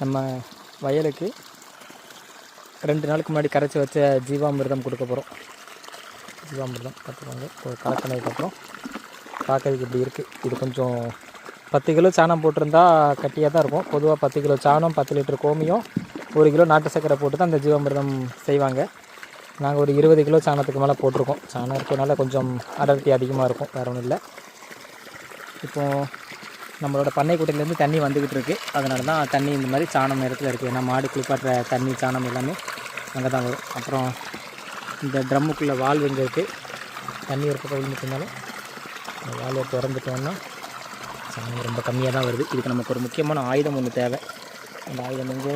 நம்ம வயலுக்கு 2 நாளுக்கு முன்னாடி கரைச்சி வச்ச ஜீவாமிர்தம் கொடுக்க போகிறோம். ஜீவாமிர்தம் பார்த்துக்கோங்க. கலக்கினதுக்கப்புறம் பார்க்கறதுக்கு இப்படி இருக்குது. இது கொஞ்சம் 10 கிலோ சாணம் போட்டிருந்தா கட்டியாக தான் இருக்கும். பொதுவாக 10 கிலோ சாணம், 10 லிட்டர் கோமியம், 1 கிலோ நாட்டு சர்க்கரை போட்டு தான் அந்த ஜீவாமிர்தம் செய்வாங்க. நாங்கள் ஒரு 20 கிலோ சாணத்துக்கு மேலே போட்டிருக்கோம். சாணம் இருக்கிறதுனால கொஞ்சம் அடர்த்தி அதிகமாக இருக்கும், வேறு ஒன்றும் இல்லை. இப்போது நம்மளோட பண்ணை குட்டையிலேருந்து தண்ணி வந்துக்கிட்டு இருக்குது. அதனால தான் தண்ணி இந்த மாதிரி சாணம் நேரத்தில் இருக்குது. ஏன்னா மாடு குளிப்பாட்டுற தண்ணி சாணம் எல்லாமே அங்கே தான் வரும். அப்புறம் இந்த ட்ரம்முக்குள்ளே வால்வு எங்கே இருக்குது, தண்ணி ஒரு பக்கம் விழுந்துட்டுருந்தாலும் அந்த வால்வை திறந்துட்டோன்னா சாணம் ரொம்ப கம்மியாக தான் வருது. இதுக்கு நமக்கு ஒரு முக்கியமான ஆயுதம் ஒன்று தேவை. அந்த ஆயுதம் இங்கே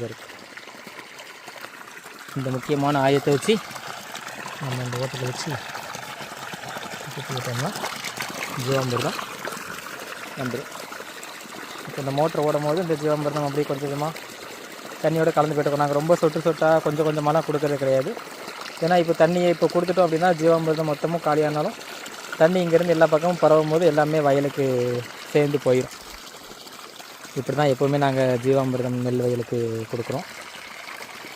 இருக்குது. இந்த முக்கியமான ஆயுதத்தை வச்சு நம்ம இந்த ஓட்டத்தை வச்சு சுற்றி விட்டோம்னா ஜீவாமிர்தம் வந்துடும். இப்போ இந்த மோட்டர் ஓடும் போது இந்த ஜீவாமிர்தம் அப்படியே கொஞ்சம் கொஞ்சமாக தண்ணியோடு கலந்து போய்ட்டுருக்கோம். நாங்கள் ரொம்ப சொட்டு சொட்டாக கொஞ்சம் கொஞ்சமாலாம் கொடுக்கறது கிடையாது. ஏன்னா இப்போ தண்ணியை இப்போ கொடுத்துட்டோம் அப்படின்னா ஜீவாமிர்தம் மொத்தமும் காலியானாலும் தண்ணி இங்கேருந்து எல்லா பக்கமும் பரவும் போது எல்லாமே வயலுக்கு சேர்ந்து போயிடும். இப்படி தான் எப்போவுமே நாங்கள் ஜீவாமிர்தம் நெல் வயலுக்கு கொடுக்குறோம்.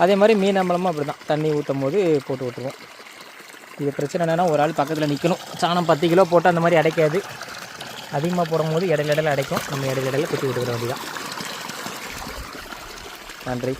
அதே மாதிரி மீன் அம்பலமும் அப்படி தான் தண்ணி ஊற்றும் போது போட்டு விட்டுருவோம். இது பிரச்சனை என்னென்னா ஒரு ஆள் பக்கத்தில் நிற்கணும். சாணம் 10 கிலோ போட்டு அந்த மாதிரி அடைக்காது. அதிகமாக போடும்போது இடையில அடைக்கும். நம்ம இடையில குத்தி விட்டுக்கிற வேண்டியதான். நன்றி.